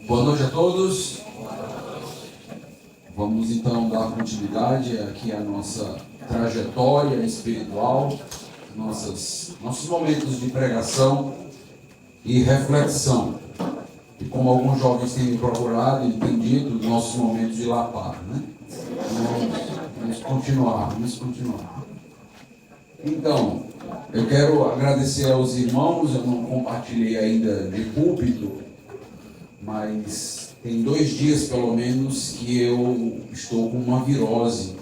Boa noite a todos. Vamos então dar continuidade aqui à nossa trajetória espiritual, nossos momentos de pregação e reflexão. E como alguns jovens têm me procurado e têm dito, nossos momentos de lapar, né? Vamos continuar. Então, eu quero agradecer aos irmãos. Eu não compartilhei ainda de púlpito, mas tem 2 dias pelo menos que eu estou com uma virose,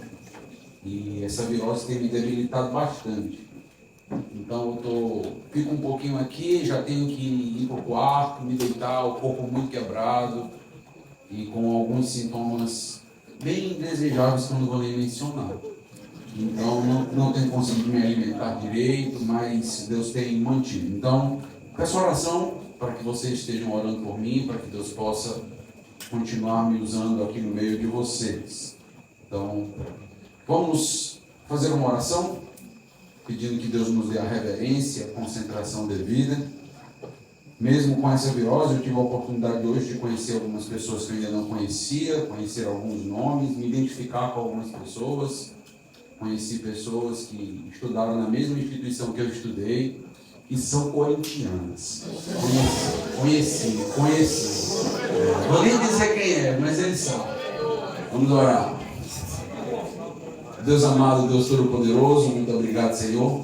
e essa virose tem me debilitado bastante. Então fico um pouquinho aqui, já tenho que ir para o quarto, me deitar, o corpo muito quebrado e com alguns sintomas bem indesejáveis que eu não vou nem mencionar. Então não tenho conseguido me alimentar direito, mas Deus tem mantido. Então peço oração para que vocês estejam orando por mim, para que Deus possa continuar me usando aqui no meio de vocês. Então vamos fazer uma oração, pedindo que Deus nos dê a reverência, a concentração devida. Mesmo com essa virose, eu tive a oportunidade hoje de conhecer algumas pessoas que eu ainda não conhecia, conhecer alguns nomes, me identificar com algumas pessoas. Conheci pessoas que estudaram na mesma instituição que eu estudei e são corintianas. Conheci. Vou nem dizer quem é, mas eles são. Vamos orar. Deus amado, Deus Todo-Poderoso, muito obrigado, Senhor,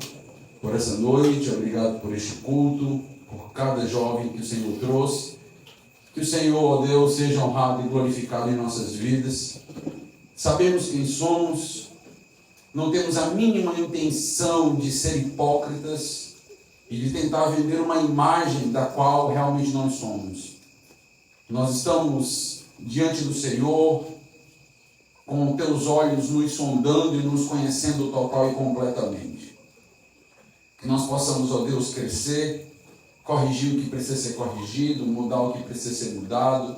por essa noite, obrigado por este culto, por cada jovem que o Senhor trouxe. Que o Senhor, ó Deus, seja honrado e glorificado em nossas vidas. Sabemos quem somos, não temos a mínima intenção de ser hipócritas e de tentar vender uma imagem da qual realmente nós somos. Nós estamos diante do Senhor, com teus olhos nos sondando e nos conhecendo total e completamente. Que nós possamos, ó Deus, crescer, corrigir o que precisa ser corrigido, mudar o que precisa ser mudado,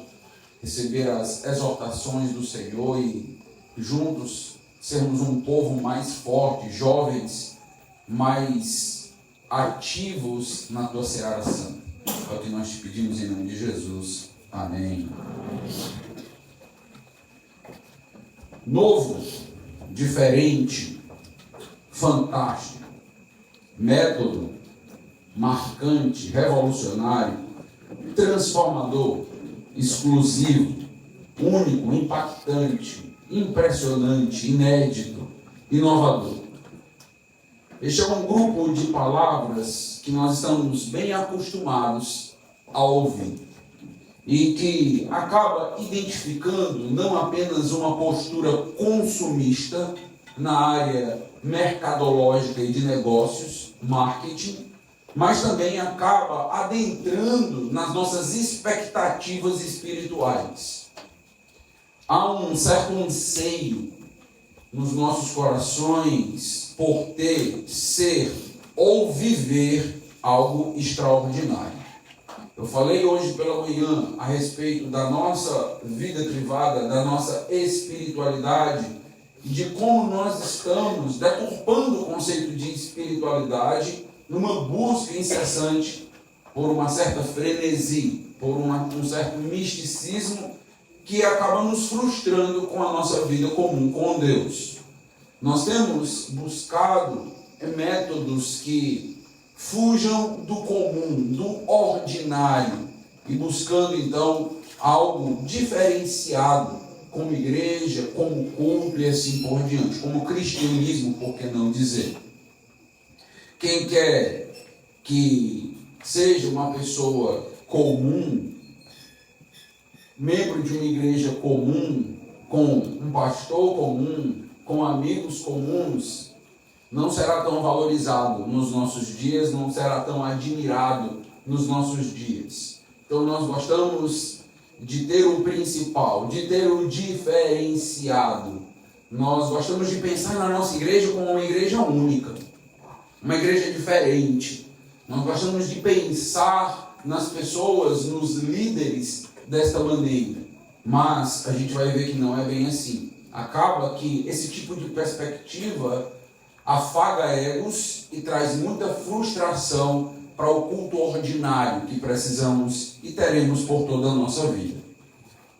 receber as exortações do Senhor e juntos sermos um povo mais forte, jovens, mais ativos na tua seara santa. É o que nós te pedimos em nome de Jesus. Amém. Novo, diferente, fantástico, método, marcante, revolucionário, transformador, exclusivo, único, impactante, impressionante, inédito, inovador. Este é um grupo de palavras que nós estamos bem acostumados a ouvir e que acaba identificando não apenas uma postura consumista na área mercadológica e de negócios, marketing, mas também acaba adentrando nas nossas expectativas espirituais. Há um certo anseio nos nossos corações por ter, ser ou viver algo extraordinário. Eu falei hoje pela manhã a respeito da nossa vida privada, da nossa espiritualidade e de como nós estamos deturpando o conceito de espiritualidade numa busca incessante por uma certa frenesi, por um certo misticismo que acaba nos frustrando com a nossa vida comum com Deus. Nós temos buscado métodos que fujam do comum, do ordinário, e buscando então algo diferenciado como igreja, como culto e assim por diante, como cristianismo, por que não dizer. Quem quer que seja uma pessoa comum, membro de uma igreja comum, com um pastor comum, com amigos comuns, não será tão valorizado nos nossos dias, não será tão admirado nos nossos dias. Então nós gostamos de ter o principal, de ter o diferenciado. Nós gostamos de pensar na nossa igreja como uma igreja única, uma igreja diferente. Nós gostamos de pensar nas pessoas, nos líderes desta maneira. Mas a gente vai ver que não é bem assim. Acaba que esse tipo de perspectiva afaga egos e traz muita frustração para o culto ordinário que precisamos e teremos por toda a nossa vida.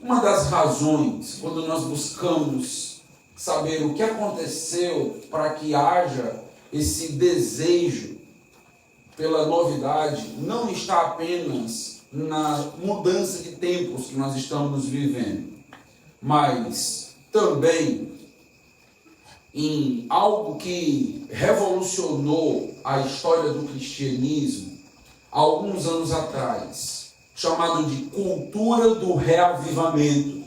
Uma das razões, quando nós buscamos saber o que aconteceu para que haja esse desejo pela novidade, não está apenas na mudança de tempos que nós estamos vivendo, mas também em algo que revolucionou a história do cristianismo há alguns anos atrás, chamado de cultura do reavivamento.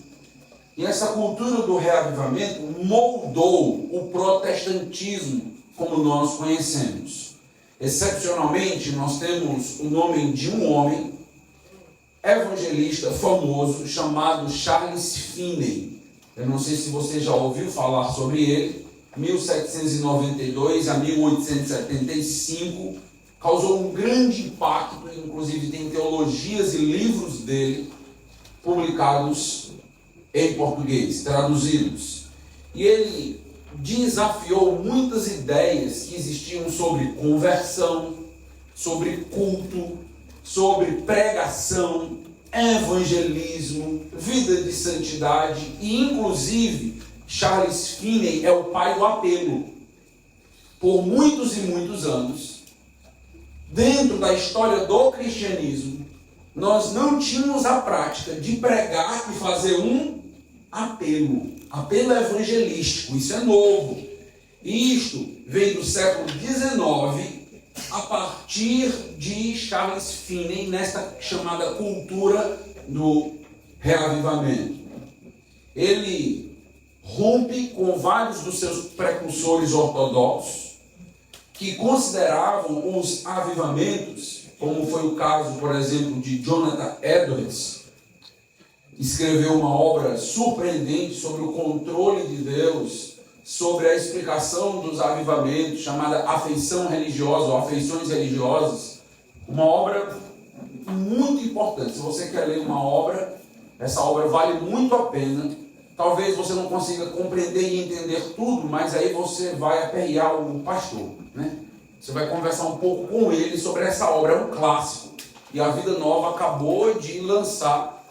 E essa cultura do reavivamento moldou o protestantismo como nós conhecemos. Excepcionalmente, nós temos o nome de um homem evangelista famoso chamado Charles Finney. Eu não sei se você já ouviu falar sobre ele. 1792 a 1875, causou um grande impacto, inclusive tem teologias e livros dele publicados em português, traduzidos. E ele desafiou muitas ideias que existiam sobre conversão, sobre culto, sobre pregação, evangelismo, vida de santidade e, inclusive, Charles Finney é o pai do apelo. Por muitos e muitos anos, dentro da história do cristianismo, nós não tínhamos a prática de pregar e fazer um apelo evangelístico. Isso é novo. E isto veio do século XIX, a partir de Charles Finney, nesta chamada cultura do reavivamento. Ele rompe com vários dos seus precursores ortodoxos, que consideravam os avivamentos, como foi o caso, por exemplo, de Jonathan Edwards, escreveu uma obra surpreendente sobre o controle de Deus, sobre a explicação dos avivamentos, chamada Afeição Religiosa, ou Afeições Religiosas, uma obra muito importante. Se você quer ler uma obra, essa obra vale muito a pena. Talvez você não consiga compreender e entender tudo, mas aí você vai aperrear o pastor, né? Você vai conversar um pouco com ele sobre essa obra, é um clássico. E a Vida Nova acabou de lançar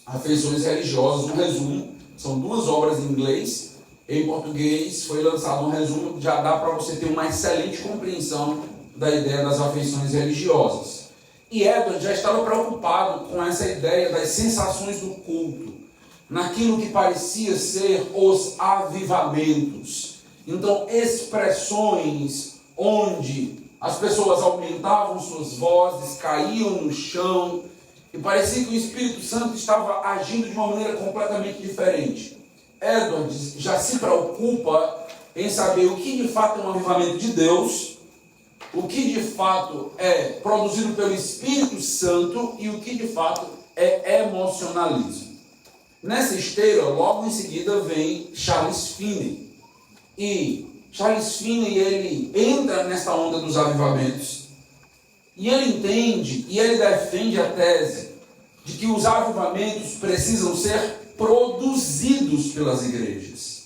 Afeições Religiosas, um resumo. São 2 obras em inglês. Em português foi lançado um resumo, já dá para você ter uma excelente compreensão da ideia das afeições religiosas. E Edward já estava preocupado com essa ideia das sensações do culto, naquilo que parecia ser os avivamentos. Então, expressões onde as pessoas aumentavam suas vozes, caíam no chão, e parecia que o Espírito Santo estava agindo de uma maneira completamente diferente. Edward já se preocupa em saber o que de fato é um avivamento de Deus, o que de fato é produzido pelo Espírito Santo e o que de fato é emocionalismo. Nessa esteira, logo em seguida, vem Charles Finney. E Charles Finney, ele entra nessa onda dos avivamentos. E ele entende, e ele defende a tese de que os avivamentos precisam ser produzidos pelas igrejas.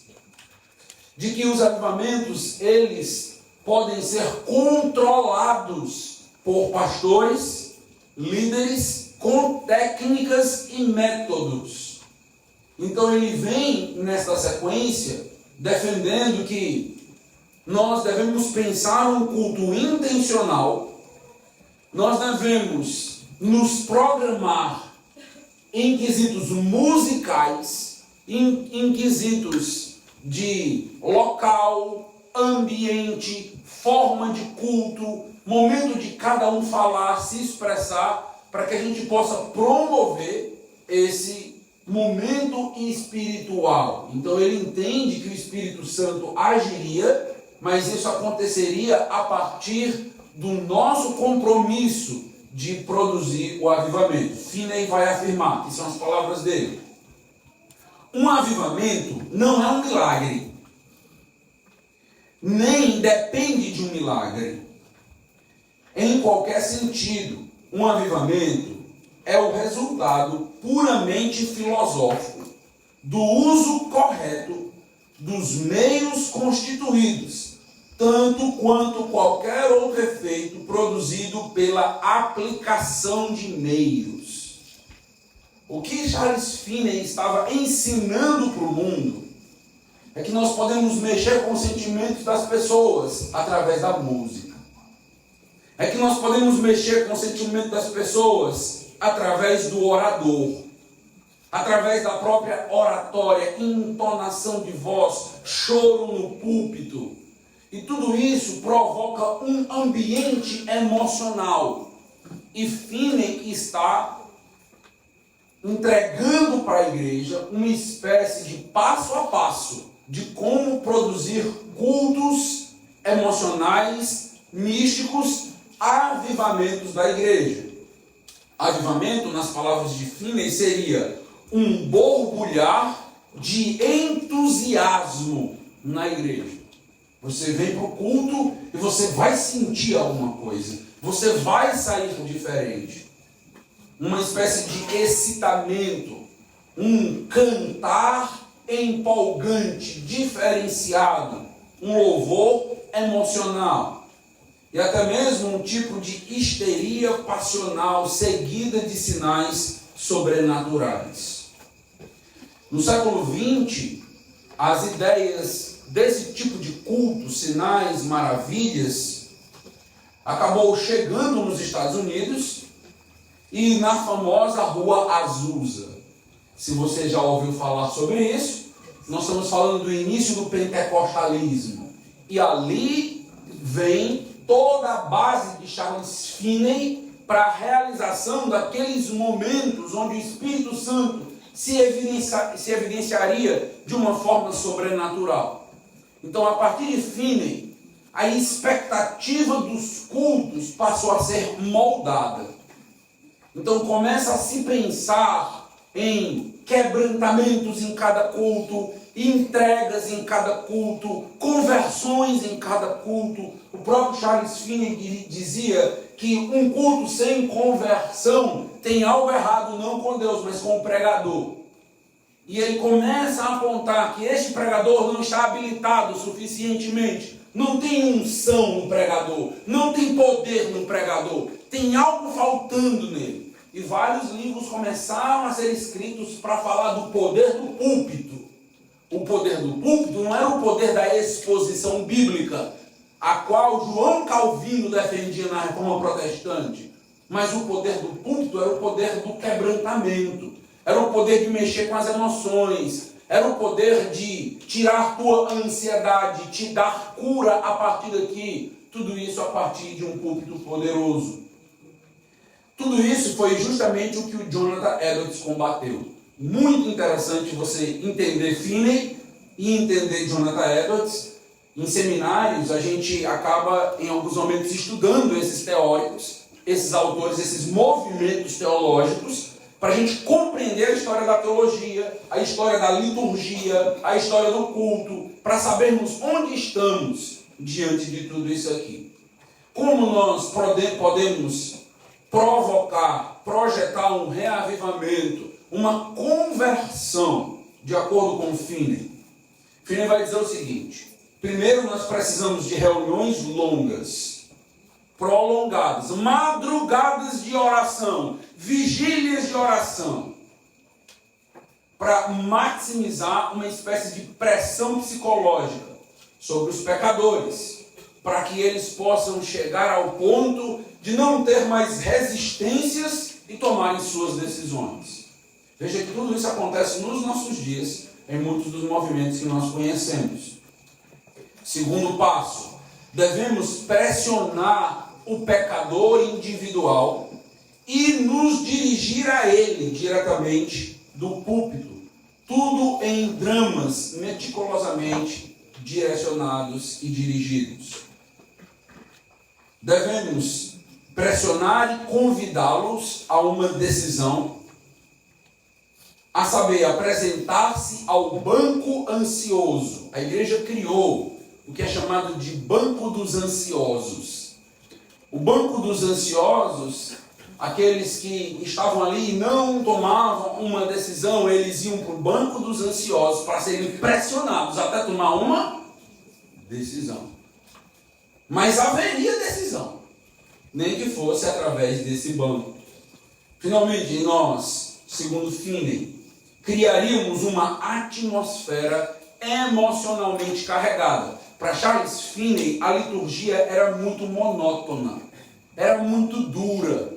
De que os avivamentos, eles podem ser controlados por pastores, líderes, com técnicas e métodos. Então ele vem nesta sequência defendendo que nós devemos pensar um culto intencional, nós devemos nos programar em quesitos musicais, em quesitos de local, ambiente, forma de culto, momento de cada um falar, se expressar, para que a gente possa promover esse momento espiritual. Então ele entende que o Espírito Santo agiria, mas isso aconteceria a partir do nosso compromisso de produzir o avivamento. Finney vai afirmar, que são as palavras dele: um avivamento não é um milagre, nem depende de um milagre. Em qualquer sentido, um avivamento é o resultado puramente filosófico do uso correto dos meios constituídos, tanto quanto qualquer outro efeito produzido pela aplicação de meios. O que Charles Finney estava ensinando para o mundo é que nós podemos mexer com os sentimentos das pessoas através da música. É que nós podemos mexer com o sentimento das pessoas através do orador, através da própria oratória, entonação de voz, choro no púlpito. E tudo isso provoca um ambiente emocional. E Finney está entregando para a igreja uma espécie de passo a passo de como produzir cultos emocionais, místicos, avivamentos da igreja. Avivamento, nas palavras de Finney, seria um borbulhar de entusiasmo na igreja. Você vem para o culto e você vai sentir alguma coisa. Você vai sair diferente. Uma espécie de excitamento. Um cantar empolgante, diferenciado. Um louvor emocional. E até mesmo um tipo de histeria passional seguida de sinais sobrenaturais. No século XX, as ideias desse tipo de culto, sinais, maravilhas, acabou chegando nos Estados Unidos e na famosa Rua Azusa. Se você já ouviu falar sobre isso, nós estamos falando do início do pentecostalismo. E ali vem toda a base de Charles Finney para a realização daqueles momentos onde o Espírito Santo se evidenciaria de uma forma sobrenatural. Então, a partir de Finney, a expectativa dos cultos passou a ser moldada. Então, começa a se pensar em quebrantamentos em cada culto, entregas em cada culto, conversões em cada culto. O próprio Charles Finney dizia que um culto sem conversão tem algo errado, não com Deus, mas com o pregador. E ele começa a apontar que este pregador não está habilitado suficientemente. Não tem unção no pregador. Não tem poder no pregador. Tem algo faltando nele. E vários livros começaram a ser escritos para falar do poder do púlpito. O poder do púlpito não era o poder da exposição bíblica, a qual João Calvino defendia na Reforma Protestante. Mas o poder do púlpito era o poder do quebrantamento. Era o poder de mexer com as emoções. Era o poder de tirar tua ansiedade, te dar cura a partir daqui. Tudo isso a partir de um púlpito poderoso. Tudo isso foi justamente o que o Jonathan Edwards combateu. Muito interessante você entender Finney e entender Jonathan Edwards. Em seminários, a gente acaba, em alguns momentos, estudando esses teóricos, esses autores, esses movimentos teológicos, para a gente compreender a história da teologia, a história da liturgia, a história do culto, para sabermos onde estamos diante de tudo isso aqui. Como nós podemos provocar, projetar um reavivamento, uma conversão, de acordo com Finney. Finney vai dizer o seguinte: primeiro nós precisamos de reuniões longas, prolongadas, madrugadas de oração, vigílias de oração, para maximizar uma espécie de pressão psicológica sobre os pecadores, para que eles possam chegar ao ponto de não ter mais resistências e tomarem suas decisões. Veja que tudo isso acontece nos nossos dias, em muitos dos movimentos que nós conhecemos. Segundo passo, devemos pressionar o pecador individual e nos dirigir a ele diretamente do púlpito. Tudo em dramas meticulosamente direcionados e dirigidos. Devemos pressionar e convidá-los a uma decisão, a saber, apresentar-se ao banco ansioso. A igreja criou o que é chamado de banco dos ansiosos. O banco dos ansiosos, aqueles que estavam ali e não tomavam uma decisão, eles iam para o banco dos ansiosos para serem pressionados até tomar uma decisão. Mas haveria decisão, nem que fosse através desse banco. Finalmente, nós segundo Finney, criaríamos uma atmosfera emocionalmente carregada. Para Charles Finney, a liturgia era muito monótona, era muito dura,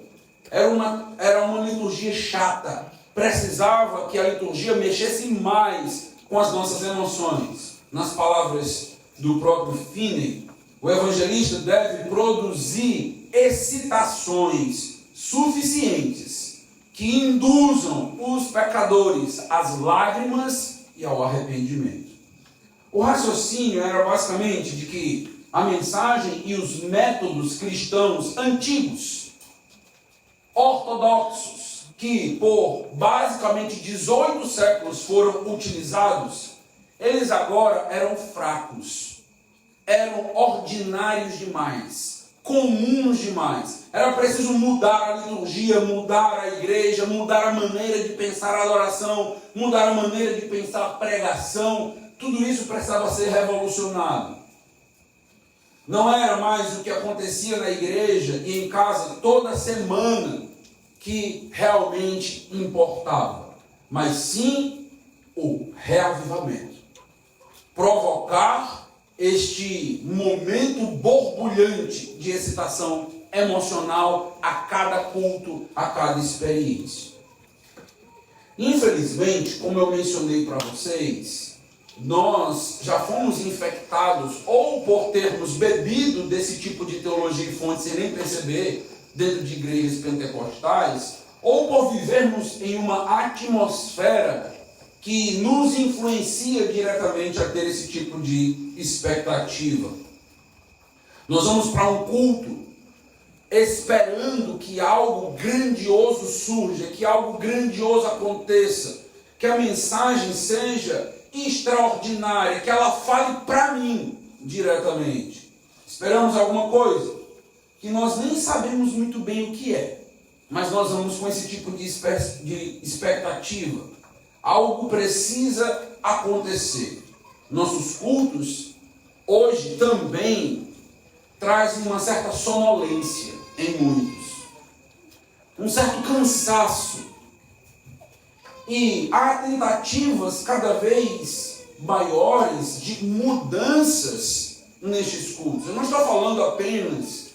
era uma liturgia chata. Precisava que a liturgia mexesse mais com as nossas emoções. Nas palavras do próprio Finney, o evangelista deve produzir excitações suficientes que induzam os pecadores às lágrimas e ao arrependimento. O raciocínio era basicamente de que a mensagem e os métodos cristãos antigos, ortodoxos, que por basicamente 18 séculos foram utilizados, eles agora eram fracos, eram ordinários demais, comuns demais. Era preciso mudar a liturgia, mudar a igreja, mudar a maneira de pensar a adoração, mudar a maneira de pensar a pregação. Tudo isso precisava ser revolucionado. Não era mais o que acontecia na igreja e em casa toda semana que realmente importava, mas sim o reavivamento. Provocar este momento borbulhante de excitação emocional a cada culto, a cada experiência. Infelizmente, como eu mencionei para vocês, nós já fomos infectados ou por termos bebido desse tipo de teologia e fonte sem nem perceber dentro de igrejas pentecostais, ou por vivermos em uma atmosfera que nos influencia diretamente a ter esse tipo de expectativa. Nós vamos para um culto esperando que algo grandioso surja, que algo grandioso aconteça, que a mensagem seja extraordinária, que ela fale para mim diretamente. Esperamos alguma coisa que nós nem sabemos muito bem o que é, mas nós vamos com esse tipo de expectativa. Algo precisa acontecer. Nossos cultos hoje também trazem uma certa sonolência em muitos, um certo cansaço. E há tentativas cada vez maiores de mudanças nestes cultos. Eu não estou falando apenas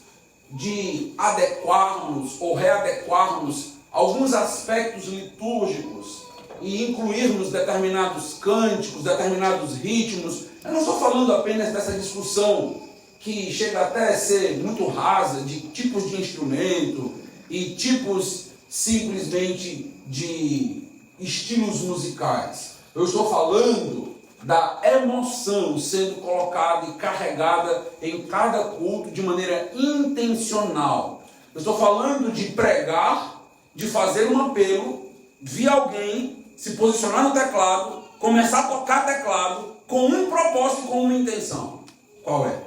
de adequarmos ou readequarmos alguns aspectos litúrgicos e incluirmos determinados cânticos, determinados ritmos. Eu não estou falando apenas dessa discussão que chega até a ser muito rasa de tipos de instrumento e tipos simplesmente de estilos musicais. Eu estou falando da emoção sendo colocada e carregada em cada culto de maneira intencional. Eu estou falando de pregar, de fazer um apelo, vir alguém se posicionar no teclado, começar a tocar teclado com um propósito e com uma intenção. Qual é?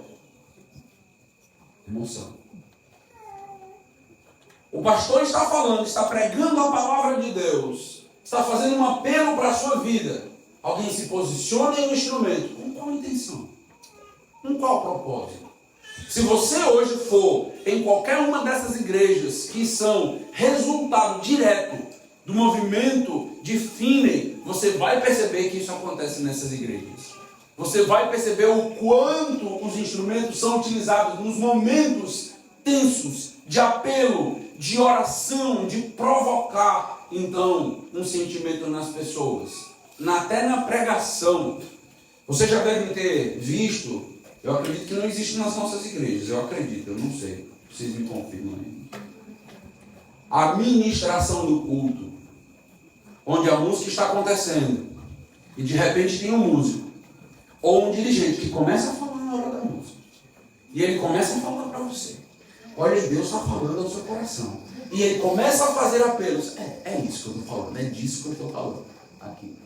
Emoção. O pastor está falando, está pregando a palavra de Deus, está fazendo um apelo para a sua vida. Alguém se posiciona em um instrumento. Com qual intenção? Com qual propósito? Se você hoje for em qualquer uma dessas igrejas que são resultado direto do movimento de Finney, você vai perceber que isso acontece nessas igrejas. Você vai perceber o quanto os instrumentos são utilizados nos momentos tensos de apelo, de oração, de provocar, então, um sentimento nas pessoas. Até na pregação. Vocês já devem ter visto, eu acredito que não existe nas nossas igrejas, eu acredito, eu não sei, vocês me confirmam aí. A ministração do culto, onde a música está acontecendo, e de repente tem um músico, ou um dirigente que começa a falar na hora da música, e ele começa a falar para você, olha, Deus está falando ao seu coração, e ele começa a fazer apelos, é isso que eu estou falando, é disso que eu estou falando, aqui.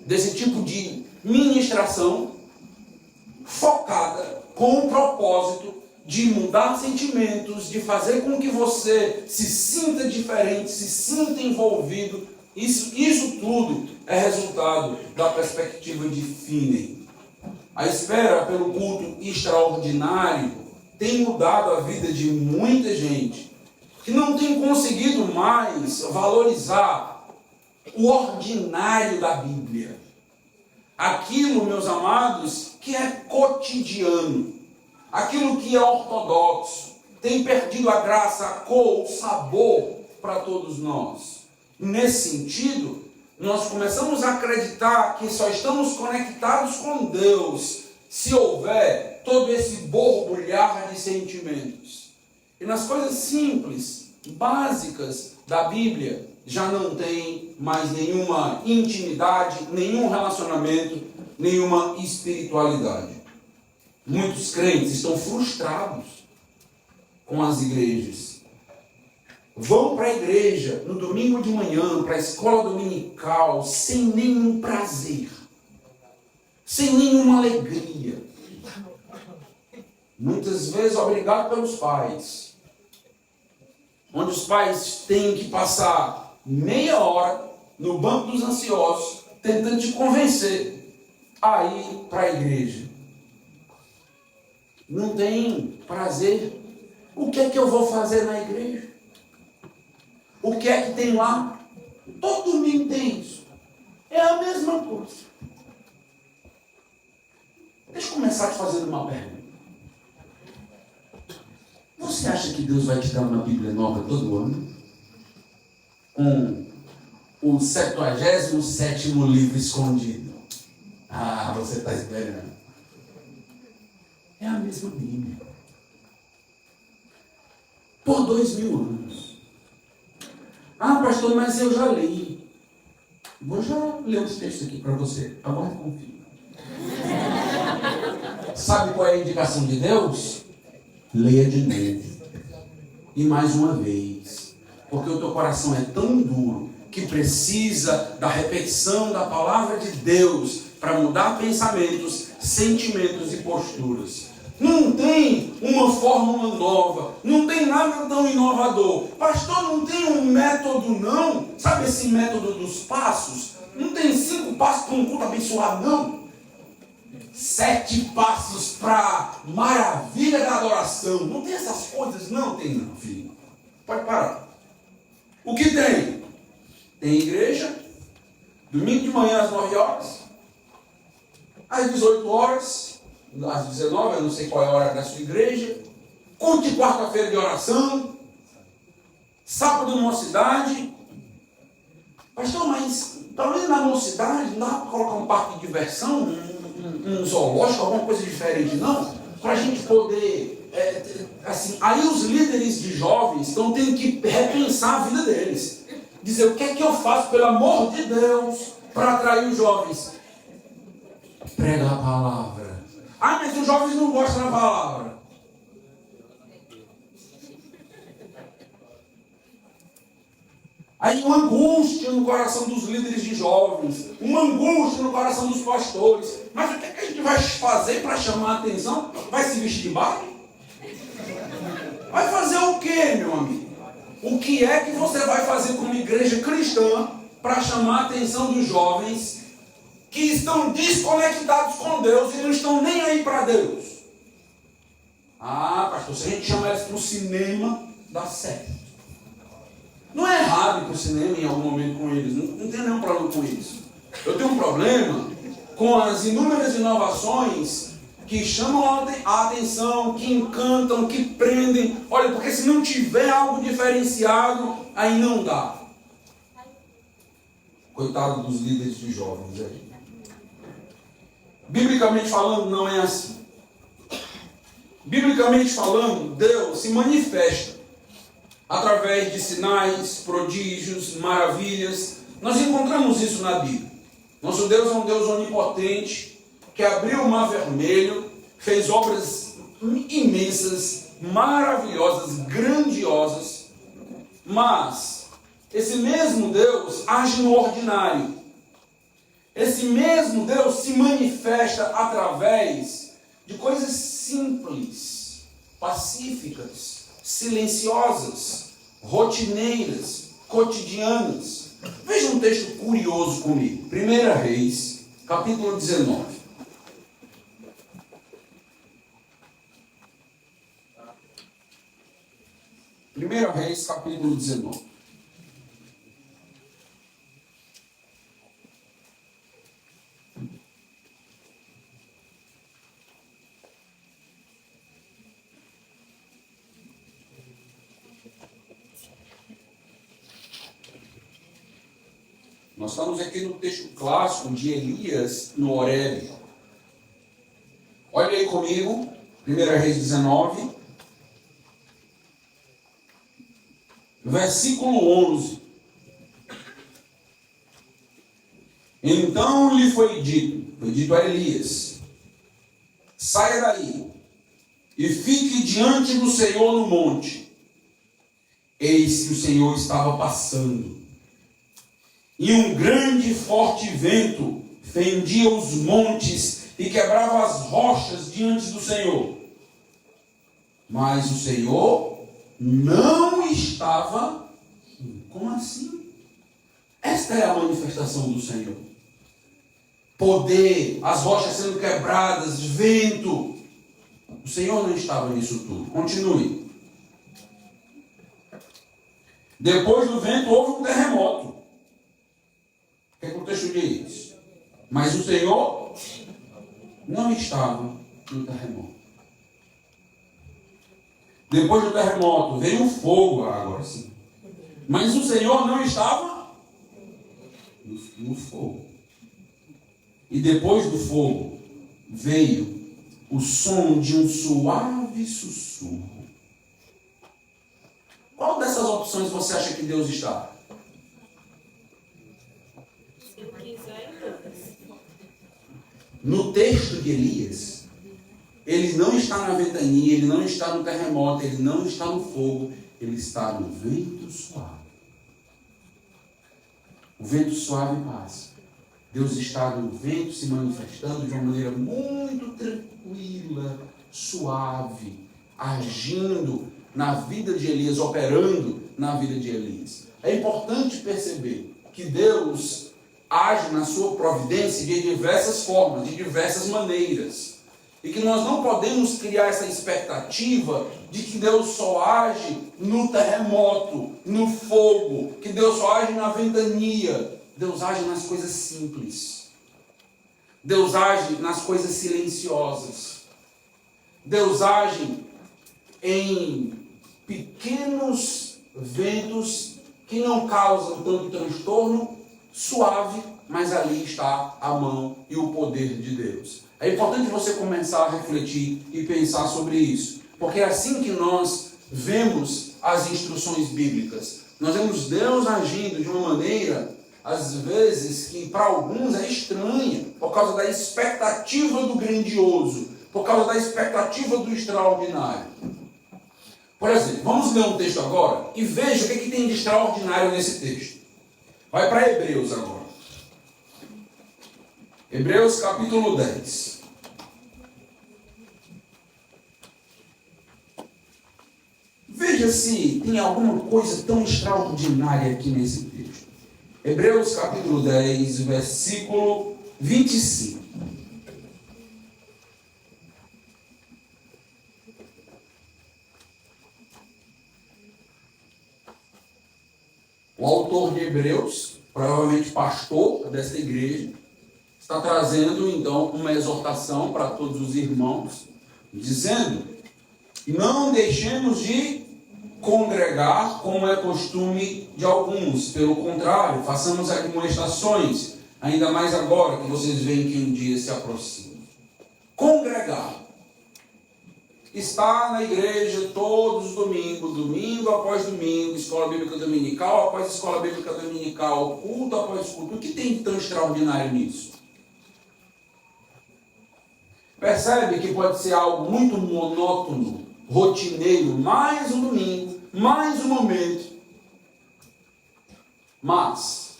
Desse tipo de ministração focada com o propósito de mudar sentimentos, de fazer com que você se sinta diferente, se sinta envolvido. Isso tudo é resultado da perspectiva de Finney. A espera pelo culto extraordinário tem mudado a vida de muita gente que não tem conseguido mais valorizar o ordinário da Bíblia. Aquilo, meus amados, que é cotidiano. Aquilo que é ortodoxo. Tem perdido a graça, a cor, o sabor para todos nós. Nesse sentido, nós começamos a acreditar que só estamos conectados com Deus se houver todo esse borbulhar de sentimentos. E nas coisas simples, básicas da Bíblia, já não tem mais nenhuma intimidade, nenhum relacionamento, nenhuma espiritualidade. Muitos crentes estão frustrados com as igrejas. Vão para a igreja no domingo de manhã, para a escola dominical, sem nenhum prazer, sem nenhuma alegria. Muitas vezes obrigado pelos pais, onde os pais têm que passar meia hora no banco dos ansiosos, tentando te convencer a ir para a igreja. Não tem prazer. O que é que eu vou fazer na igreja? O que é que tem lá? Todo domingo tem isso. É a mesma coisa. Deixa eu começar te fazendo uma pergunta. Você acha que Deus vai te dar uma Bíblia nova todo ano? Com o 77º livro escondido. Ah, você está esperando. É a mesma Bíblia. Por 2000 anos. Ah, pastor, mas eu já li. Vou já ler os textos aqui para você. Agora confia. Sabe qual é a indicação de Deus? Leia de novo. E mais uma vez. Porque o teu coração é tão duro que precisa da repetição da palavra de Deus para mudar pensamentos, sentimentos e posturas. Não tem uma fórmula nova, não tem nada tão inovador. Pastor, não tem um método não? Sabe esse método dos passos? Não tem 5 passos para um culto abençoado não? 7 passos para maravilha da adoração. Não tem essas coisas? Não tem não, filho. Pode parar. O que tem? Tem igreja, domingo de manhã às 9 horas, às 18 horas, às 19, eu não sei qual é a hora da sua igreja, culto de quarta-feira de oração, sábado numa cidade. Pastor, mas pelo menos na mocidade não dá para colocar um parque de diversão, um zoológico, alguma coisa diferente, não? Para a gente poder, assim, aí os líderes de jovens estão tendo que repensar a vida deles. Dizer, o que é que eu faço, pelo amor de Deus, para atrair os jovens? Prega a palavra. Ah, mas os jovens não gostam da palavra. Aí uma angústia no coração dos líderes de jovens, uma angústia no coração dos pastores. Mas o que é que a gente vai fazer para chamar a atenção? Vai se vestir de baile? Vai fazer o quê, meu amigo? O que é que você vai fazer como igreja cristã para chamar a atenção dos jovens que estão desconectados com Deus e não estão nem aí para Deus? Ah, pastor, se a gente chamar eles para o cinema, dá certo. Não é errado ir para o cinema em algum momento com eles, não tem nenhum problema com isso. Eu tenho um problema com as inúmeras inovações que chamam a atenção, que encantam, que prendem. Olha, porque se não tiver algo diferenciado, aí não dá. Coitado dos líderes de jovens aí. Biblicamente falando, não é assim. Biblicamente falando, Deus se manifesta através de sinais, prodígios, maravilhas. Nós encontramos isso na Bíblia. Nosso Deus é um Deus onipotente, que abriu o mar vermelho, fez obras imensas, maravilhosas, grandiosas. Mas esse mesmo Deus age no ordinário. Esse mesmo Deus se manifesta através de coisas simples, pacíficas, silenciosas, rotineiras, cotidianas. Veja um texto curioso comigo. 1 Reis, capítulo 19. 1 Reis, capítulo 19. Nós estamos aqui no texto clássico de Elias no Horebe. Olha aí comigo, 1 Reis 19, versículo 11. Então lhe foi dito a Elias: saia daí e fique diante do Senhor no monte. Eis que o Senhor estava passando, e um grande e forte vento fendia os montes e quebrava as rochas diante do Senhor. Mas o Senhor não estava. Como assim? Esta é a manifestação do Senhor. Poder, as rochas sendo quebradas, vento. O Senhor não estava nisso tudo. Continue. Depois do vento houve um terremoto. O que é que o texto diz? Mas o Senhor não estava no terremoto. Depois do terremoto veio um fogo, agora sim. Mas o Senhor não estava no fogo. E depois do fogo veio o som de um suave sussurro. Qual dessas opções você acha que Deus está? Se eu quiser, eu No texto de Elias, ele não está na ventania, ele não está no terremoto, ele não está no fogo, ele está no vento suave. O vento suave passa. Deus está no vento se manifestando de uma maneira muito tranquila, suave, agindo na vida de Elias, operando na vida de Elias. É importante perceber que Deus age na sua providência de diversas formas, de diversas maneiras. E que nós não podemos criar essa expectativa de que Deus só age no terremoto, no fogo, que Deus só age na ventania. Deus age nas coisas simples. Deus age nas coisas silenciosas. Deus age em pequenos ventos que não causam tanto transtorno, suave, mas ali está a mão e o poder de Deus. É importante você começar a refletir e pensar sobre isso, porque é assim que nós vemos as instruções bíblicas. Nós vemos Deus agindo de uma maneira, às vezes, que para alguns é estranha, por causa da expectativa do grandioso, por causa da expectativa do extraordinário. Por exemplo, vamos ler um texto agora e veja o que tem de extraordinário nesse texto. Vai para Hebreus agora. Hebreus capítulo 10. Veja se tem alguma coisa tão extraordinária aqui nesse texto. Hebreus capítulo 10, versículo 25. O autor de Hebreus, provavelmente pastor desta igreja, está trazendo então uma exortação para todos os irmãos, dizendo: não deixemos de congregar como é costume de alguns, pelo contrário, façamos admoestações, ainda mais agora que vocês veem que um dia se aproxima. Congregar. Está na igreja todos os domingos, domingo após domingo, escola bíblica dominical após escola bíblica dominical, culto após culto. O que tem de tão extraordinário nisso? Percebe que pode ser algo muito monótono, rotineiro, mais um domingo, mais um momento. Mas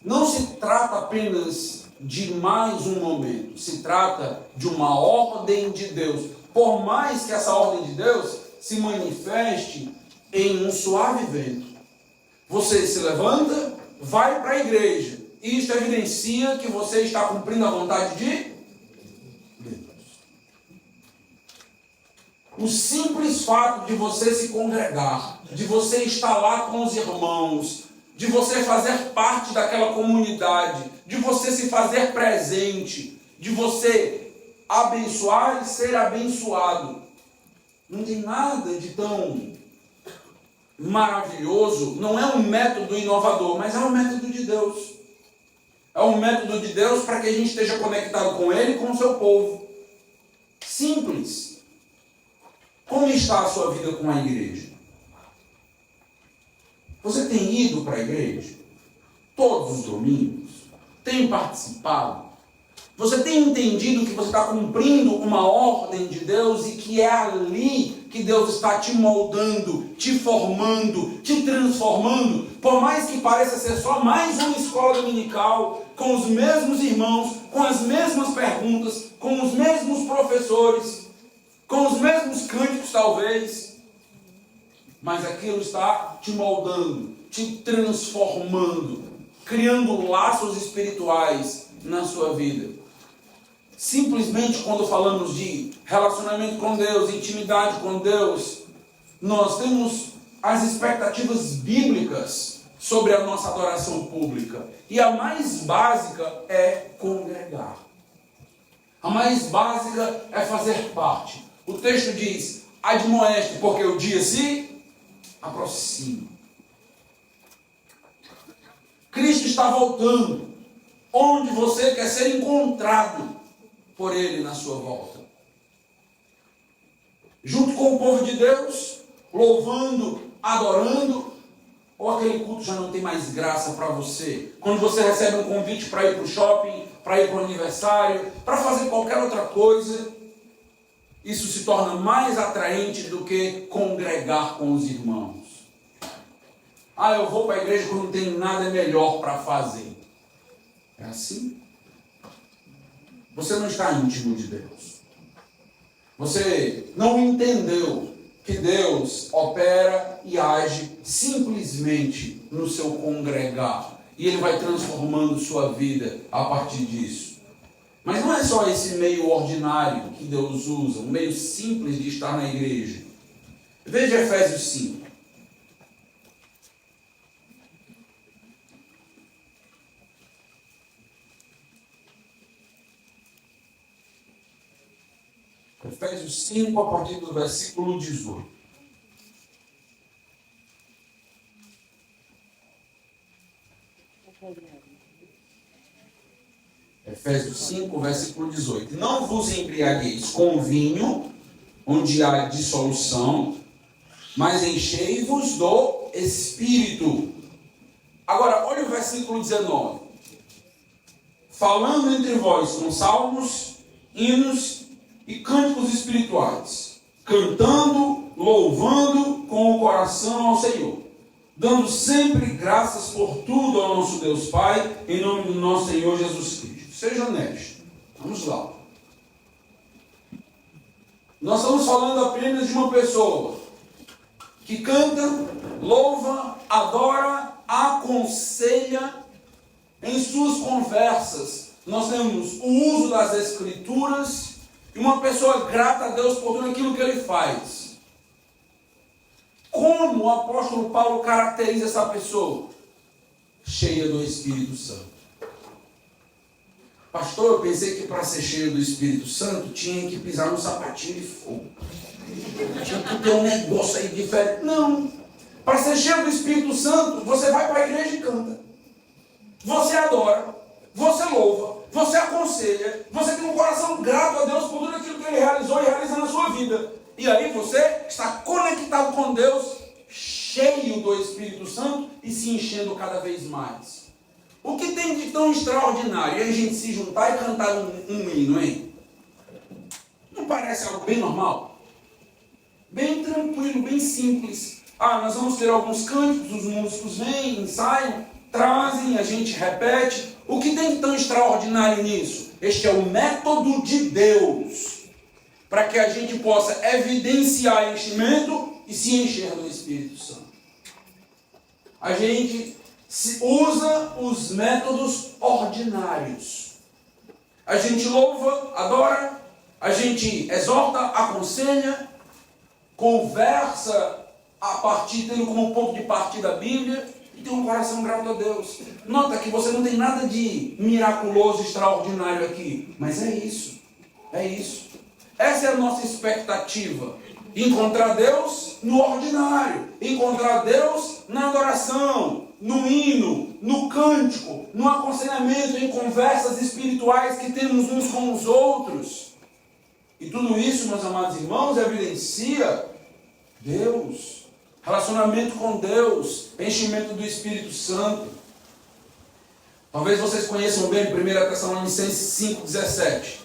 não se trata apenas de mais um momento, se trata de uma ordem de Deus. Por mais que essa ordem de Deus se manifeste em um suave vento. Você se levanta, vai para a igreja. E isso evidencia que você está cumprindo a vontade de Deus. O simples fato de você se congregar, de você estar lá com os irmãos, de você fazer parte daquela comunidade, de você se fazer presente, de você abençoar e ser abençoado. Não tem nada de tão maravilhoso não é um método inovador, mas é um método de Deus. É um método de Deus para que a gente esteja conectado com Ele e com o seu povo. Simples. Como está a sua vida com a igreja? Você tem ido para a igreja? Todos os domingos? Tem participado? Você tem entendido que você está cumprindo uma ordem de Deus e que é ali que Deus está te moldando, te formando, te transformando? Por mais que pareça ser só mais uma escola dominical, com os mesmos irmãos, com as mesmas perguntas, com os mesmos professores, com os mesmos cânticos talvez, mas aquilo está te moldando, te transformando, criando laços espirituais na sua vida. Simplesmente quando falamos de relacionamento com Deus, intimidade com Deus, nós temos as expectativas bíblicas sobre a nossa adoração pública. E a mais básica é congregar. A mais básica é fazer parte. O texto diz: admoeste, porque o dia se aproxima. Cristo está voltando. Onde você quer ser encontrado por Ele na sua volta? Junto com o povo de Deus, louvando, adorando, ou aquele culto já não tem mais graça para você? Quando você recebe um convite para ir para o shopping, para ir para o aniversário, para fazer qualquer outra coisa, isso se torna mais atraente do que congregar com os irmãos. Ah, eu vou para a igreja quando não tenho nada melhor para fazer. É assim? Você não está íntimo de Deus. Você não entendeu que Deus opera e age simplesmente no seu congregar. E Ele vai transformando sua vida a partir disso. Mas não é só esse meio ordinário que Deus usa, um meio simples de estar na igreja. Veja Efésios 5. Efésios 5, a partir do versículo 18. Efésios 5, versículo 18. Não vos embriagueis com vinho, onde há dissolução, mas enchei-vos do Espírito. Agora, olha o versículo 19. Falando entre vós com salmos, hinos e cânticos espirituais, cantando, louvando com o coração ao Senhor, dando sempre graças por tudo ao nosso Deus Pai, em nome do nosso Senhor Jesus Cristo. Seja honesto. Vamos lá. Nós estamos falando apenas de uma pessoa que canta, louva, adora, aconselha em suas conversas. Nós temos o uso das Escrituras e uma pessoa grata a Deus por tudo aquilo que Ele faz. Como o apóstolo Paulo caracteriza essa pessoa? Cheia do Espírito Santo. Pastor, eu pensei que para ser cheio do Espírito Santo tinha que pisar no sapatinho de fogo. Tinha que ter um negócio aí diferente. Não. Para ser cheio do Espírito Santo, você vai para a igreja e canta. Você adora. Você louva. Você aconselha. Você tem um coração grato a Deus por tudo aquilo que Ele realizou e realiza na sua vida. E aí você está conectado com Deus, cheio do Espírito Santo e se enchendo cada vez mais. O que tem de tão extraordinário é a gente se juntar e cantar um hino, hein? Não parece algo bem normal? Bem tranquilo, bem simples. Ah, nós vamos ter alguns cânticos, os músicos vêm, ensaiam, trazem, a gente repete. O que tem de tão extraordinário nisso? Este é o método de Deus, para que a gente possa evidenciar enchimento e se encher do Espírito Santo. A gente usa os métodos ordinários. A gente louva, adora, a gente exorta, aconselha, conversa a partir, tendo como ponto de partida a Bíblia, e tem um coração grato a Deus. Nota que você não tem nada de miraculoso, extraordinário aqui, mas é isso. É isso. Essa é a nossa expectativa. Encontrar Deus no ordinário. Encontrar Deus na adoração, no hino, no cântico, no aconselhamento, em conversas espirituais que temos uns com os outros. E tudo isso, meus amados irmãos, evidencia Deus, relacionamento com Deus, enchimento do Espírito Santo. Talvez vocês conheçam bem 1 Tessalonicenses 5,17.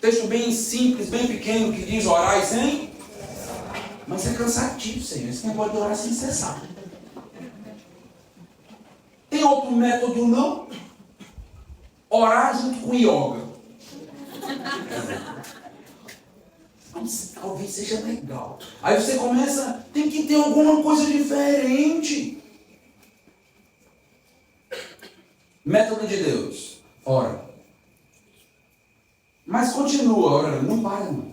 Texto bem simples, bem pequeno, que diz: orai sem. Mas é cansativo, Senhor. Esse não pode orar sem cessar. Tem outro método, não? Orar junto com yoga. Talvez seja legal. Aí você começa, tem que ter alguma coisa diferente. Método de Deus. Ora. Mas continua orando, não para não.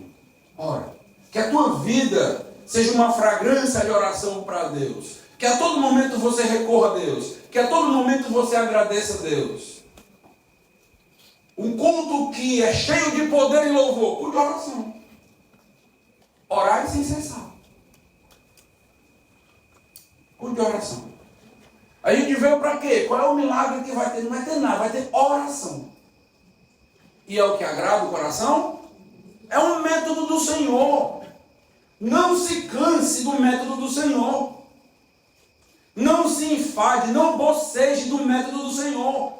Ora. Que a tua vida seja uma fragrância de oração para Deus. Que a todo momento você recorra a Deus. Que a todo momento você agradeça a Deus. Um culto que é cheio de poder e louvor, culto de oração. Orar sem cessar. Culto de oração. A gente veio para quê? Qual é o milagre que vai ter? Não vai ter nada, vai ter oração. E é o que agrada o coração? É um método do Senhor. Não se canse do método do Senhor. Não se enfade, não boceje do método do Senhor.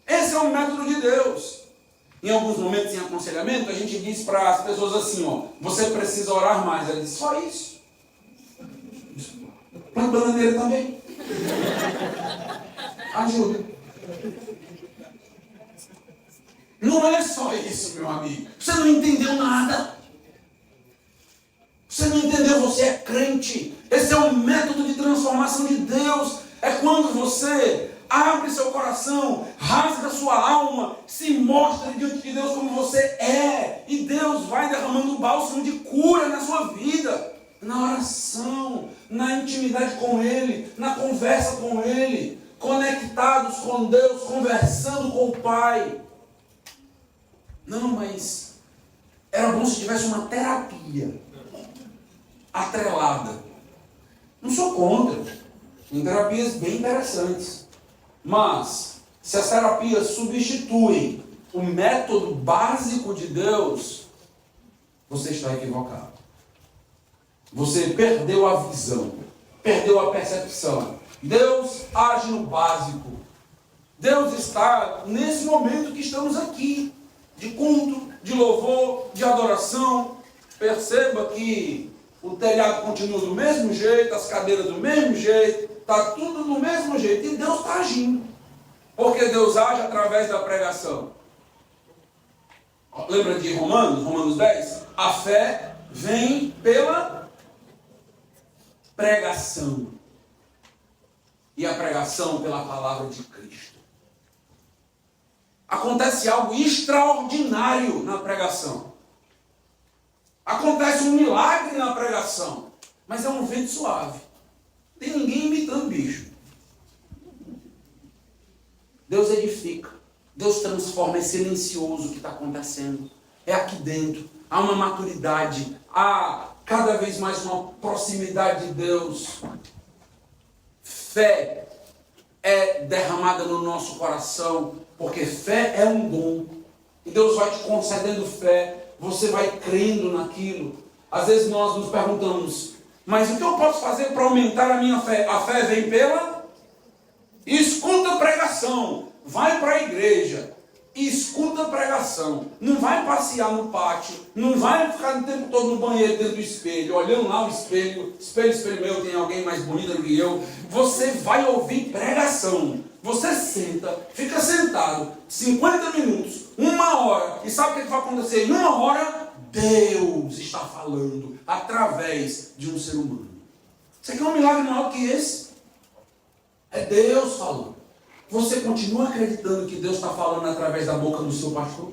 Esse é o método de Deus. Em alguns momentos em aconselhamento, a gente diz para as pessoas assim, ó, você precisa orar mais. Ela diz, só isso. Planta bananeira também. Ajuda. Não é só isso, meu amigo. Você não entendeu nada. Você não entendeu, você é crente. Esse é o método de transformação de Deus. É quando você abre seu coração, rasga sua alma, se mostra diante de Deus como você é. E Deus vai derramando o bálsamo de cura na sua vida. Na oração, na intimidade com Ele, na conversa com Ele. Conectados com Deus, conversando com o Pai. Não, mas era bom se tivesse uma terapia atrelada. Não sou contra. Tem terapias bem interessantes. Mas, se as terapias substituem o método básico de Deus, você está equivocado. Você perdeu a visão, perdeu a percepção. Deus age no básico. Deus está nesse momento que estamos aqui, de culto, de louvor, de adoração. Perceba que o telhado continua do mesmo jeito, as cadeiras do mesmo jeito, está tudo do mesmo jeito. E Deus está agindo. Porque Deus age através da pregação. Lembra de Romanos 10? A fé vem pela pregação. E a pregação pela palavra de Cristo. Acontece algo extraordinário na pregação. Acontece um milagre na pregação. Mas é um vento suave. Não tem ninguém imitando bicho. Deus edifica. Deus transforma. É silencioso o que está acontecendo. É aqui dentro. Há uma maturidade. Há cada vez mais uma proximidade de Deus. Fé é derramada no nosso coração. Porque fé é um dom. E Deus vai te concedendo fé. Você vai crendo naquilo. Às vezes nós nos perguntamos, mas o que eu posso fazer para aumentar a minha fé? A fé vem pela... Escuta a pregação. Vai para a igreja. Escuta a pregação. Não vai passear no pátio. Não vai ficar o tempo todo no banheiro dentro do espelho. Olhando lá o espelho. Espelho meu, tem alguém mais bonita do que eu. Você vai ouvir pregação. Você senta, fica sentado 50 minutos, 1 hora. E sabe o que vai acontecer? Em 1 hora, Deus está falando através de um ser humano. Você quer um milagre maior que esse? É Deus falando. Você continua acreditando que Deus está falando através da boca do seu pastor?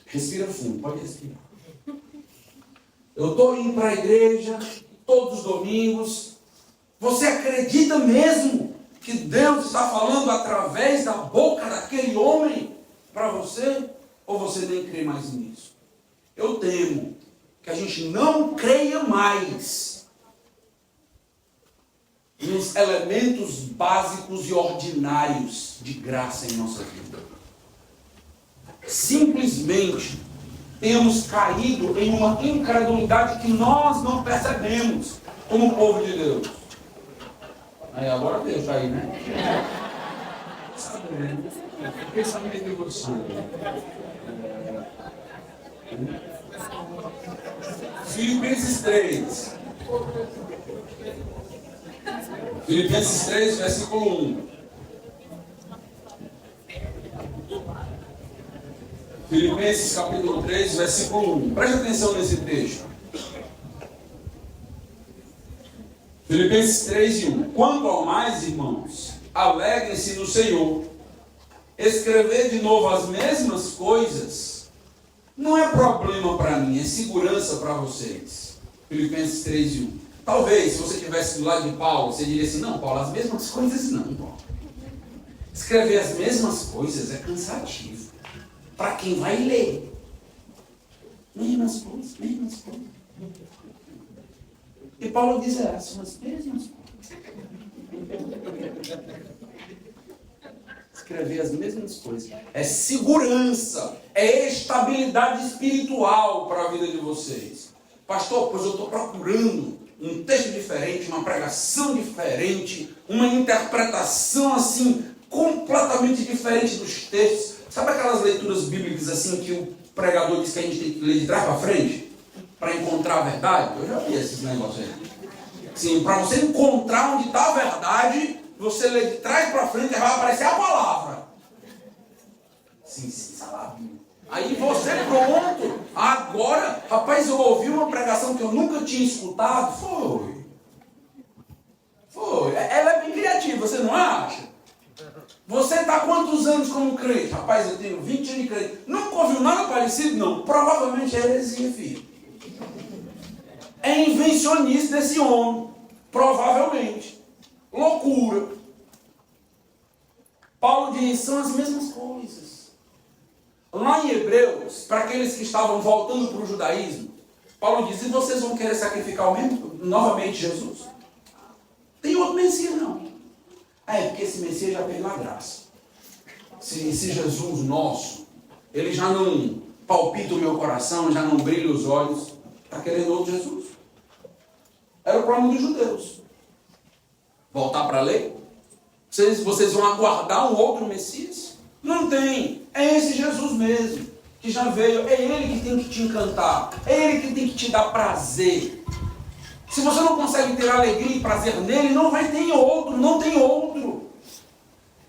Respira fundo, pode respirar. Eu estou indo para a igreja todos os domingos. Você acredita mesmo que Deus está falando através da boca daquele homem para você? Ou você nem crê mais nisso? Eu temo que a gente não creia mais nos elementos básicos e ordinários de graça em nossa vida. Simplesmente temos caído em uma incredulidade que nós não percebemos como povo de Deus. Aí agora Deus está aí, né? Sabendo. Fiquei sabendo de você. Filipenses 3. Filipenses 3, versículo 1. Filipenses capítulo 3, versículo 1. Preste atenção nesse texto. Filipenses 3 e 1. Quanto ao mais, irmãos, alegrem-se no Senhor. Escrever de novo as mesmas coisas não é problema para mim, é segurança para vocês. Filipenses 3 e 1. Talvez, se você estivesse do lado de Paulo, você diria assim, não, Paulo, as mesmas coisas não, Paulo. Escrever as mesmas coisas é cansativo. Para quem vai ler. Mesmas coisas, mesmas coisas. E Paulo diz, são as mesmas coisas. Escrever as mesmas coisas. É segurança, é estabilidade espiritual para a vida de vocês. Pastor, pois eu estou procurando um texto diferente, uma pregação diferente, uma interpretação assim, completamente diferente dos textos. Sabe aquelas leituras bíblicas assim que o pregador diz que a gente tem que ler de trás para frente? Para encontrar a verdade? Eu já vi esses negócios aí. Sim, para você encontrar onde está a verdade, você lê de trás para frente e vai aparecer a palavra. Sim, sabe. Aí você pronto, agora, rapaz, eu ouvi uma pregação que eu nunca tinha escutado. Foi. Ela é bem criativa, você não acha? Você está quantos anos como crente? Rapaz, eu tenho 20 anos de crente. Nunca ouviu nada parecido? Não. Provavelmente é heresia, filho. É invencionista desse homem. Provavelmente. Loucura. Paulo diz, são as mesmas coisas. Lá em Hebreus, para aqueles que estavam voltando para o judaísmo, Paulo diz, e vocês vão querer sacrificar novamente Jesus? Tem outro Messias, não. Porque esse Messias já pegou a graça. Se Jesus nosso, ele já não palpita o meu coração, já não brilha os olhos, está querendo outro Jesus. Era o plano dos judeus. Voltar para a lei? Vocês vão aguardar um outro Messias? Não tem. É esse Jesus mesmo, que já veio. É ele que tem que te encantar. É ele que tem que te dar prazer. Se você não consegue ter alegria e prazer nele, não vai ter outro, não tem outro.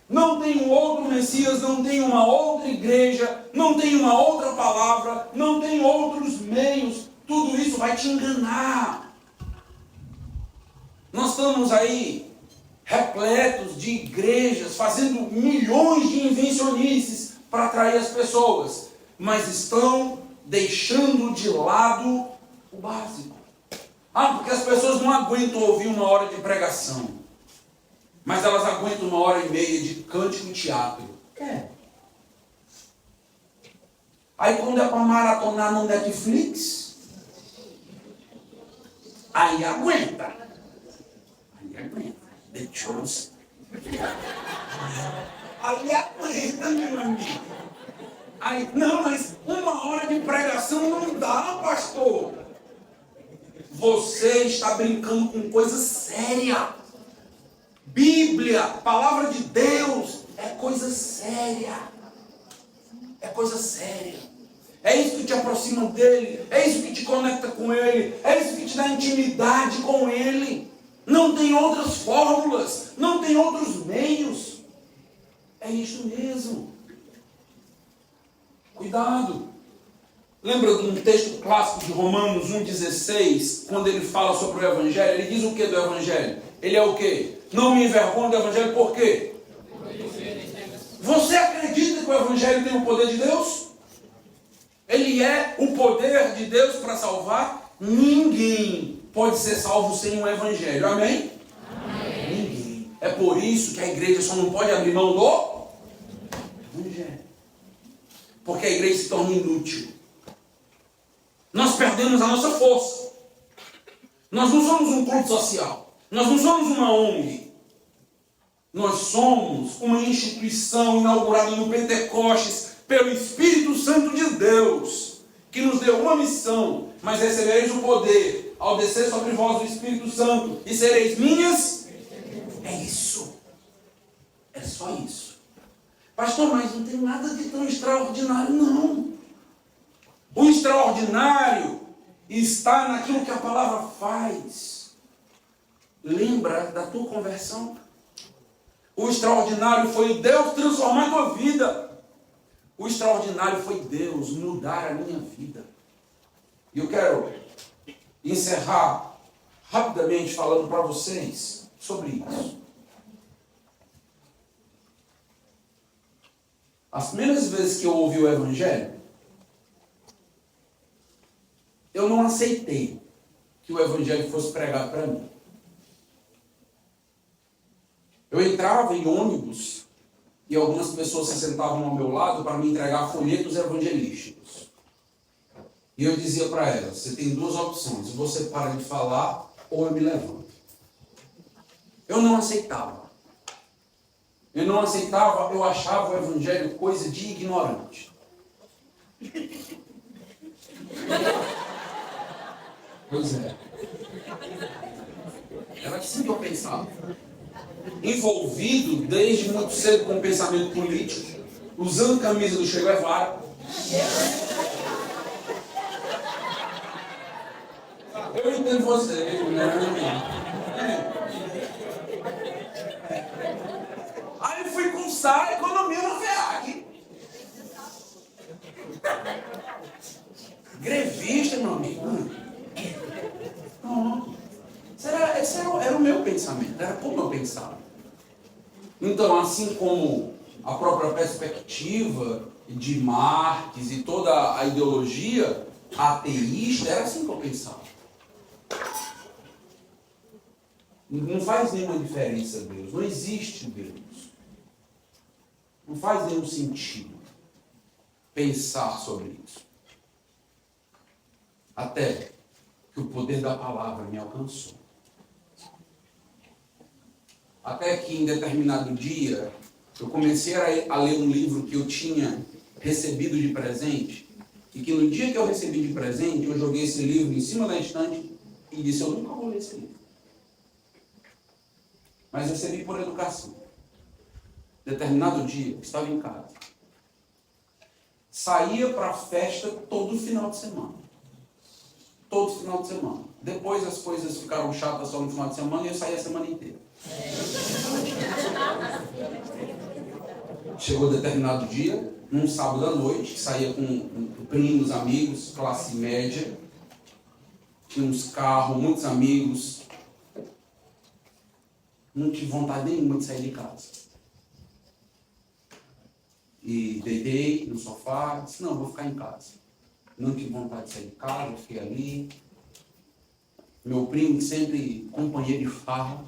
Não tem um outro Messias, não tem uma outra igreja, não tem uma outra palavra, não tem outros meios. Tudo isso vai te enganar. Nós estamos aí repletos de igrejas, fazendo milhões de invencionices para atrair as pessoas, mas estão deixando de lado o básico. Porque as pessoas não aguentam ouvir uma hora de pregação, mas elas aguentam 1h30 de cântico e teatro. Aí quando é para maratonar no Netflix, aí aguenta. The Chosen. Aí aguenta, meu amigo. Aí, não, mas 1 hora de pregação não dá, pastor. Você está brincando com coisa séria. Bíblia, palavra de Deus, é coisa séria. É coisa séria. É isso que te aproxima dele. É isso que te conecta com ele. É isso que te dá intimidade com ele. Não tem outras fórmulas. Não tem outros meios. É isso mesmo. Cuidado. Lembra de um texto clássico de Romanos 1,16, quando ele fala sobre o Evangelho? Ele diz o que do Evangelho? Ele é o quê? Não me envergonho do Evangelho, por quê? Você acredita que o Evangelho tem o poder de Deus? Ele é o poder de Deus para salvar? Ninguém pode ser salvo sem um Evangelho. Amém? Amém? Ninguém. É por isso que a igreja só não pode abrir mão do Evangelho. porque a igreja se torna inútil. Nós perdemos a nossa força. Nós não somos um clube social. Nós não somos uma ONG. Nós somos uma instituição inaugurada no Pentecostes pelo Espírito Santo de Deus, que nos deu uma missão: mas recebereis o poder ao descer sobre vós o Espírito Santo e sereis minhas. É isso. É só isso. Pastor, mas não tem nada de tão extraordinário, não. O extraordinário está naquilo que a palavra faz. Lembra da tua conversão? O extraordinário foi Deus transformar a tua vida. O extraordinário foi Deus mudar a minha vida. E eu quero encerrar rapidamente falando para vocês sobre isso. As primeiras vezes que eu ouvi o Evangelho, eu não aceitei que o Evangelho fosse pregado para mim. Eu entrava em ônibus e algumas pessoas se sentavam ao meu lado para me entregar folhetos evangelísticos. E eu dizia para elas: você tem duas opções, você para de falar ou eu me levanto. Eu não aceitava. Eu achava o Evangelho coisa de ignorante. Pois é. Era assim que eu pensava. Envolvido desde muito cedo com o pensamento político, usando camisa do Che Guevara. Eu entendo você, né? Aí eu fui cursar economia na FEAC. Grevista, meu amigo. Não. Esse era o meu pensamento, era como eu pensava. Então, assim como a própria perspectiva de Marx e toda a ideologia ateísta, era assim que eu pensava. Não faz nenhuma diferença Deus, não existe Deus. Não faz nenhum sentido pensar sobre isso. Até que o poder da palavra me alcançou. Até que em determinado dia, eu comecei a ler um livro que eu tinha recebido de presente, e que no dia que eu recebi de presente, eu joguei esse livro em cima da estante e disse: eu nunca vou ler esse livro. Mas recebi por educação. Determinado dia, eu estava em casa. Saía para a festa todo final de semana. Todo final de semana. Depois as coisas ficaram chatas só no final de semana e eu saía a semana inteira. Chegou determinado dia, num sábado à noite, que saía com primos, amigos, classe média, tinha uns carros, muitos amigos. Não tive vontade nenhuma de sair de casa. E deitei no sofá, disse: não, vou ficar em casa. Não tive vontade de sair de casa, fiquei ali. Meu primo, sempre companheiro de farra,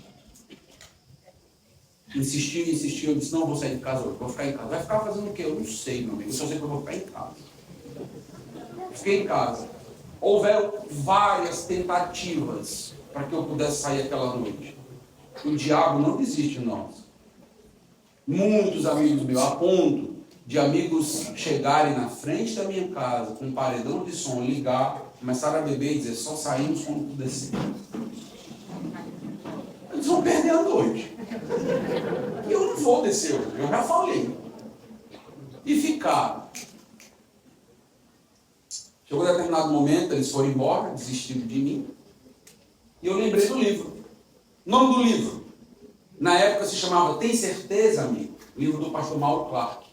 insistiu, eu disse: não, vou sair de casa hoje, vou ficar em casa. Vai ficar fazendo o quê? Eu não sei, meu amigo, eu só sei que eu vou ficar em casa. Fiquei em casa. Houveram várias tentativas para que eu pudesse sair aquela noite. O diabo não desiste de nós. Muitos amigos meus, a ponto de amigos chegarem na frente da minha casa com um paredão de som, ligar, começaram a beber e dizer: só saímos quando tu descer. Eles vão perder a noite. E eu não vou descer hoje, eu já falei. E ficaram. Chegou um determinado momento, eles foram embora, desistiram de mim. E eu lembrei do livro. O nome do livro, na época, se chamava Tem Certeza, Amigo? Livro do pastor Mauro Clark.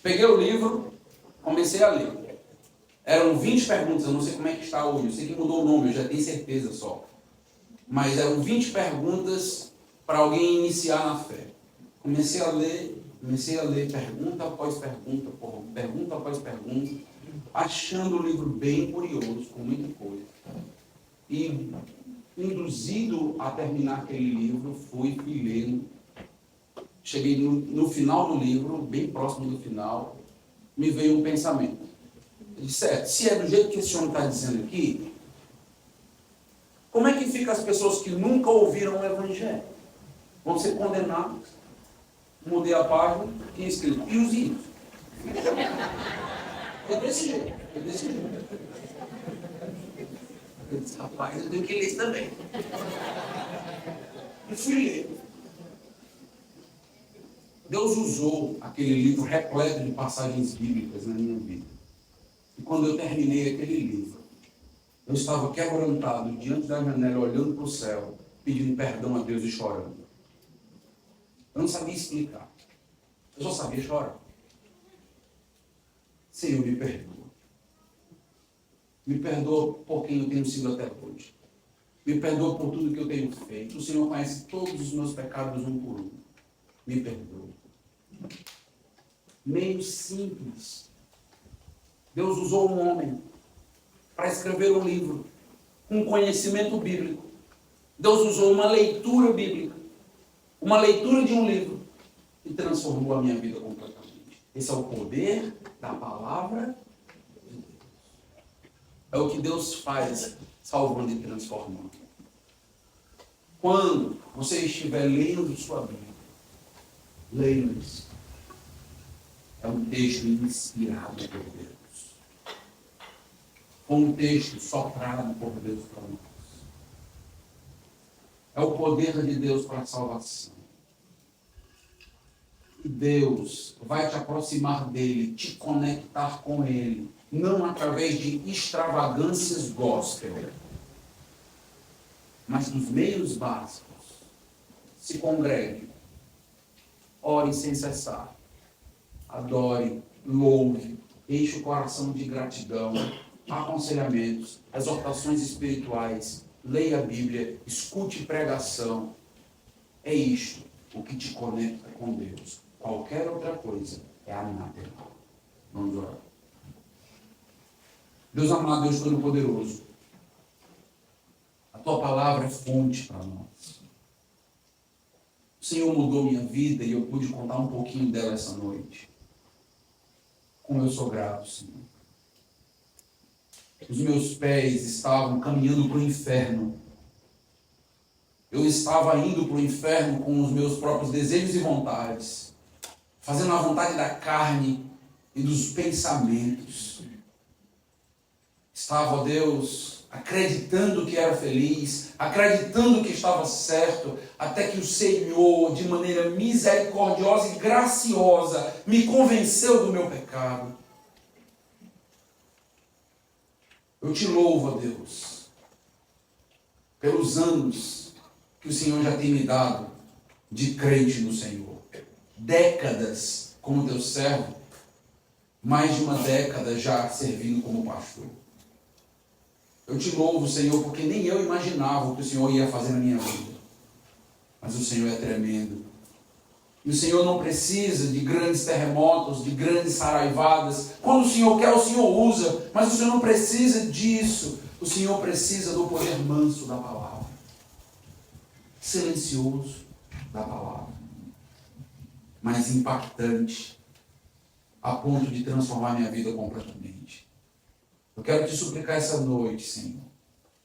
Peguei o livro, comecei a ler. Eram 20 perguntas, eu não sei como é que está hoje, eu sei que mudou o nome, eu já tenho certeza só. Mas eram 20 perguntas para alguém iniciar na fé. Comecei a ler, pergunta após pergunta, pergunta após pergunta, achando o livro bem curioso, com muita coisa. E, induzido a terminar aquele livro, fui lendo cheguei no final do livro, bem próximo do final, me veio um pensamento. Eu disse, certo, se é do jeito que esse homem está dizendo aqui, como é que fica as pessoas que nunca ouviram o Evangelho? Vão ser condenadas. Mudei a página, tinha escrito, e os ímpios? É desse jeito, é desse jeito. Eu disse, rapaz, eu tenho que ler isso também. E fui ler. Deus usou aquele livro repleto de passagens bíblicas na minha vida. E quando eu terminei aquele livro, eu estava quebrantado diante da janela, olhando para o céu, pedindo perdão a Deus e chorando. Eu não sabia explicar. Eu só sabia chorar. Senhor, me perdoa. Me perdoa por quem eu tenho sido até hoje. Me perdoa por tudo que eu tenho feito. O Senhor conhece todos os meus pecados um por um. Me perdoa. Meio simples. Deus usou um homem para escrever um livro com conhecimento bíblico. Deus usou uma leitura bíblica, uma leitura de um livro e transformou a minha vida completamente. Esse é o poder da palavra de Deus. É o que Deus faz, salvando e transformando. Quando você estiver lendo sua Bíblia, leia isso. É um texto inspirado por Deus. Um texto soprado por Deus para nós. É o poder de Deus para a salvação. E Deus vai te aproximar dele, te conectar com ele, não através de extravagâncias gospel, mas nos meios básicos. Se congregue, ore sem cessar, adore, louve, enche o coração de gratidão, aconselhamentos, exortações espirituais, leia a Bíblia, escute pregação. É isto o que te conecta com Deus. Qualquer outra coisa é anátema. Vamos orar. Deus amado, Deus Todo-Poderoso, a tua palavra é fonte para nós. O Senhor mudou minha vida e eu pude contar um pouquinho dela essa noite. Como eu sou grato, Senhor. Os meus pés estavam caminhando para o inferno. Eu estava indo para o inferno com os meus próprios desejos e vontades, fazendo a vontade da carne e dos pensamentos. Estava, ó Deus, acreditando que era feliz, acreditando que estava certo, até que o Senhor, de maneira misericordiosa e graciosa, me convenceu do meu pecado. Eu te louvo, ó Deus, pelos anos que o Senhor já tem me dado de crente no Senhor. Décadas como teu servo, mais de uma década já servindo como pastor. Eu te louvo, Senhor, porque nem eu imaginava o que o Senhor ia fazer na minha vida. Mas o Senhor é tremendo. E o Senhor não precisa de grandes terremotos, de grandes saraivadas. Quando o Senhor quer, o Senhor usa. Mas o Senhor não precisa disso. O Senhor precisa do poder manso da palavra. Silencioso da palavra. Mas impactante. A ponto de transformar minha vida completamente. Eu quero te suplicar essa noite, Senhor,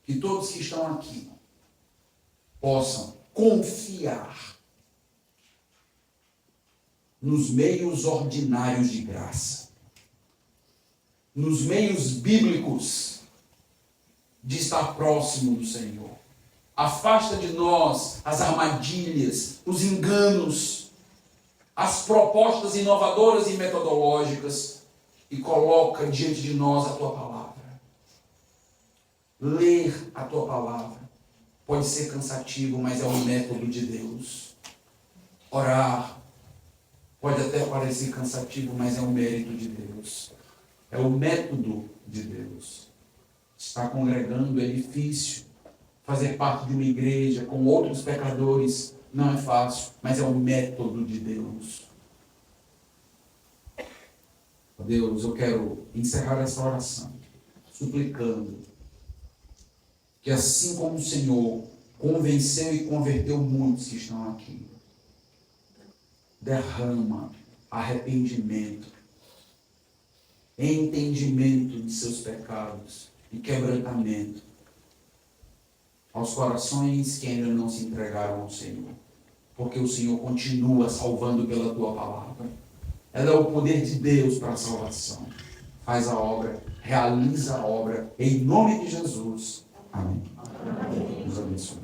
que todos que estão aqui possam confiar nos meios ordinários de graça, nos meios bíblicos de estar próximo do Senhor. Afasta de nós as armadilhas, os enganos, as propostas inovadoras e metodológicas e coloca diante de nós a tua palavra. Ler a tua palavra pode ser cansativo, mas é um método de Deus. Orar pode até parecer cansativo, mas é um mérito de Deus. É o método de Deus. Estar congregando é difícil. Fazer parte de uma igreja com outros pecadores não é fácil, mas é o método de Deus. Deus, eu quero encerrar essa oração suplicando que assim como o Senhor convenceu e converteu muitos que estão aqui, derrama arrependimento, entendimento de seus pecados e quebrantamento aos corações que ainda não se entregaram ao Senhor. Porque o Senhor continua salvando pela tua palavra. Ela é o poder de Deus para a salvação. Faz a obra, realiza a obra, em nome de Jesus. Amém. Deus abençoe.